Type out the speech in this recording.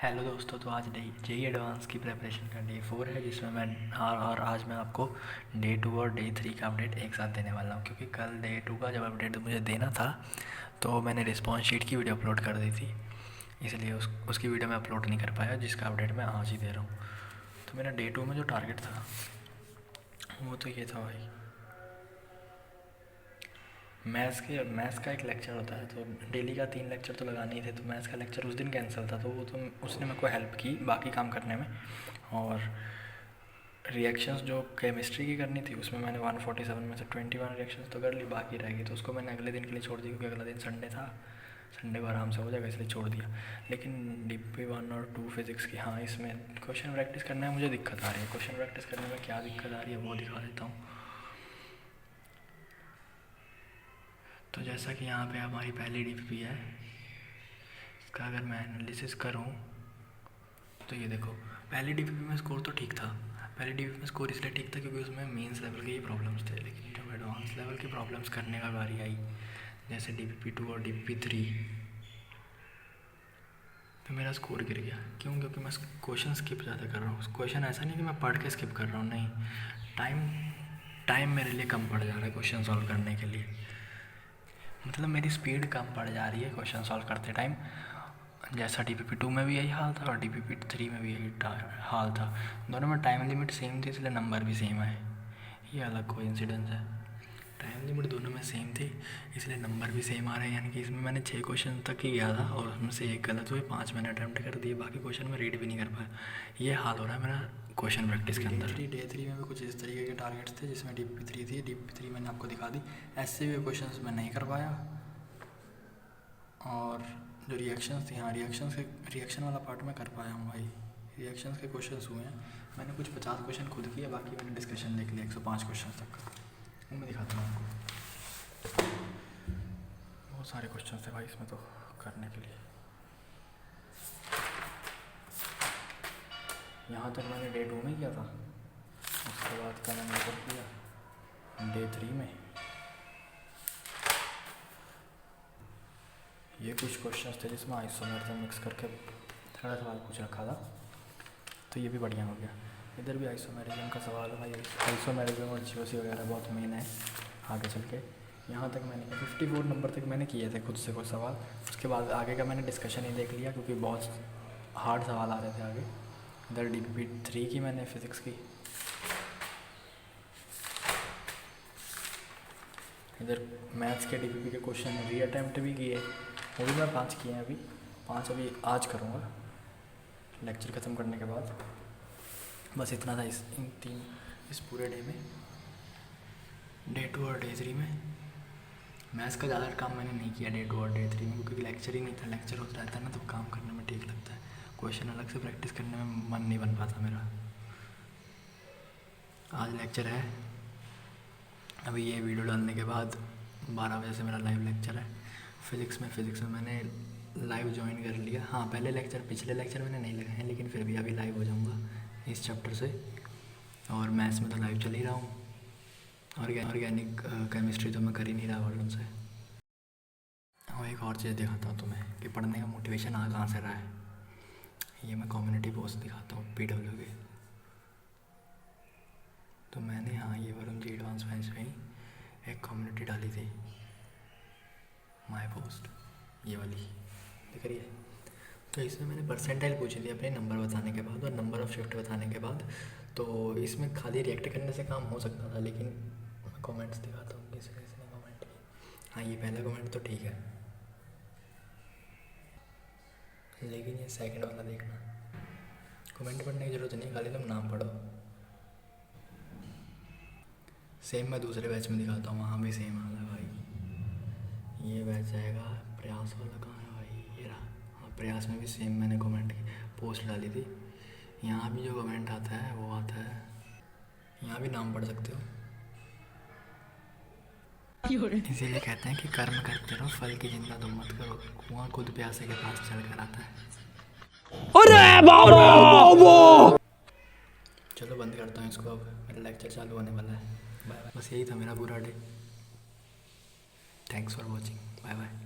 Hello दोस्तों, तो आज जेई एडवांस की प्रिपरेशन का डे 4 है, जिसमें मैं और आज मैं आपको डे 2 और डे 3 का अपडेट एक साथ देने वाला हूं, क्योंकि कल डे 2 का जब अपडेट मुझे देना था तो मैंने रिस्पॉन्स शीट की वीडियो अपलोड कर दी थी, इसलिए उसकी वीडियो मैं अपलोड नहीं कर पाया, जिसका अपडेट मैं आज ही दे रहा हूँ। तो मेरा डे 2 में जो टारगेट था वो तो ये था भाई, मैथ्स का एक लेक्चर होता है, तो डेली का 3 लेक्चर तो लगाने ही थे, तो मैथ्स का लेक्चर उस दिन कैंसिल था, तो वो तो उसने मेरे को हेल्प की बाकी काम करने में। और रिएक्शंस जो केमिस्ट्री की करनी थी उसमें मैंने 147 में से 21 रिएक्शंस तो कर ली, बाकी रह गई तो उसको मैंने अगले दिन के लिए छोड़ दिया, क्योंकि अगला दिन संडे था, संडे को आराम से हो जाएगा, इसलिए छोड़ दिया। लेकिन DP 1 और 2 फिज़िक्स की, हाँ, इसमें क्वेश्चन प्रैक्टिस करने में मुझे दिक्कत आ रही है। क्वेश्चन प्रैक्टिस करने में क्या दिक्कत आ रही है वो दिखा देता हूँ। तो जैसा कि यहाँ पे हमारी पहली DP है, इसका अगर मैं एनालिसिस करूँ तो ये देखो, पहली DP में स्कोर तो ठीक था। पहली DP में स्कोर इसलिए ठीक था क्योंकि उसमें मेंस लेवल के ही प्रॉब्लम्स थे, लेकिन जब एडवांस लेवल की प्रॉब्लम्स करने का बारी आई, जैसे DP 2 और DP 3, तो मेरा स्कोर गिर गया। क्यों? क्योंकि मैं क्वेश्चन स्किप ज़्यादा कर रहा हूँ। क्वेश्चन ऐसा नहीं कि मैं पढ़ के स्किप कर रहा हूँ, नहीं, टाइम टाइम मेरे लिए कम पड़ जा रहा है क्वेश्चन सॉल्व करने के लिए, मतलब मेरी स्पीड कम पड़ जा रही है क्वेश्चन सॉल्व करते टाइम। जैसा DP 2 में भी यही हाल था और DP 3 में भी यही हाल था। दोनों में टाइम लिमिट सेम थी, इसलिए नंबर भी सेम आए। ये अलग कोइंसिडेंस है। टाइम लिमिट दोनों में सेम थी, इसलिए नंबर भी सेम आ रहे हैं। यानी कि इसमें मैंने 6 क्वेश्चन तक ही गया था और उसमें से एक गलत हुए, 5 मैंने अटैम्प्ट कर दिए, बाकी क्वेश्चन में रीड भी नहीं कर पाया। ये हाल हो रहा है मेरा क्वेश्चन प्रैक्टिस के अंदर। डे 3 में भी कुछ इस तरीके के टारगेट्स थे, जिसमें DP 3 थी। DP 3 मैंने आपको दिखा दी। ऐसे भी क्वेश्चन मैं नहीं कर पाया। और जो रिएक्शंस थी, हाँ, रिएक्शन वाला पार्ट मैं कर पाया हूँ भाई। रिएक्शंस के क्वेश्चंस हुए हैं, मैंने कुछ 50 क्वेश्चन खुद किए, बाकी मैंने डिस्कशन देख लिया 105 क्वेश्चन तक का। वो मैं दिखाता हूँ आपको। बहुत सारे क्वेश्चन थे भाई इसमें तो करने के लिए। यहाँ तक मैंने डे 2 में किया था, उसके बाद का मैंने ऊपर किया डे 3 में। ये कुछ क्वेश्चंस थे जिसमें आइसोमेरिज्म मिक्स करके 3 सवाल पूछ रखा था, तो ये भी बढ़िया हो गया। इधर भी आइसोमेरिज्म का सवाल है भाई। आइसोमेरिज्म और GOC वगैरह बहुत मेन है आगे चल के। यहाँ तक मैंने 54 नंबर तक मैंने किए थे खुद से कुछ सवाल। उसके बाद आगे का मैंने डिस्कशन ही देख लिया, क्योंकि बहुत हार्ड सवाल आ रहे थे आगे। इधर DP 3 की मैंने फिज़िक्स की, इधर मैथ्स के DP के क्वेश्चन रीअटैम्प्ट भी किए, वो भी मैं 5 किए हैं अभी। 5 अभी आज करूँगा लेक्चर ख़त्म करने के बाद। बस इतना था इस पूरे डे में, डे 2 और डे 3 में। मैथ्स का ज़्यादा काम मैंने नहीं किया डे 2 और डे 3 में, क्योंकि लेक्चर ही नहीं था। लेक्चर होता रहता है ना, तो काम करने में ठीक लगता है, क्वेश्चन अलग से प्रैक्टिस करने में मन नहीं बन पाता मेरा। आज लेक्चर है, अभी ये वीडियो डालने के बाद 12 बजे से मेरा लाइव लेक्चर है। फिज़िक्स में मैंने लाइव ज्वाइन कर लिया। हाँ, पिछले लेक्चर मैंने नहीं लगाए हैं, लेकिन फिर भी अभी लाइव हो जाऊँगा इस चैप्टर से। और मैथ्स में तो लाइव चल ही रहा हूँ। ऑर्गेनिक केमिस्ट्री तो मैं कर ही नहीं रहा वर्जन से। और एक और चीज़ दिखाता हूँ तुम्हें कि पढ़ने का मोटिवेशन कहाँ से रहा है। ये मैं कम्युनिटी पोस्ट दिखाता हूँ PW के। तो मैंने, हाँ, ये वरुण जी एडवांस साइंस में ही एक कम्युनिटी डाली थी, माय पोस्ट, ये वाली दिख रही है। तो इसमें मैंने परसेंटाइल पूछी थी अपने नंबर बताने के बाद और नंबर ऑफ़ शिफ्ट बताने के बाद। तो इसमें खाली रिएक्ट करने से काम हो सकता था, लेकिन मैं कमेंट्स दिखाता हूँ किसी ने कमेंट किया। हाँ, ये पहला कमेंट तो ठीक है, लेकिन ये सेकंड वाला देखना। कमेंट पढ़ने की ज़रूरत नहीं, खाली तुम नाम पढ़ो। सेम मैं दूसरे बैच में दिखाता हूँ, वहाँ भी सेम हाल है भाई। ये बैच आएगा प्रयास वाला, कहाँ है भाई, ये रहा। हाँ, प्रयास में भी सेम मैंने कमेंट की पोस्ट डाली थी। यहाँ भी जो कमेंट आता है वो आता है, यहाँ भी नाम पढ़ सकते हो। इसीलिए कहते हैं कि कर्म करते रहो, फल की चिंता तुम मत करो, कुआं खुद प्यासे के पास चल कर आता है। अरे बाबा! चलो बंद करता हूँ इसको, अब मेरा लेक्चर चालू होने वाला है। Bye bye. बस यही था मेरा पूरा day. Thanks for watching, bye bye.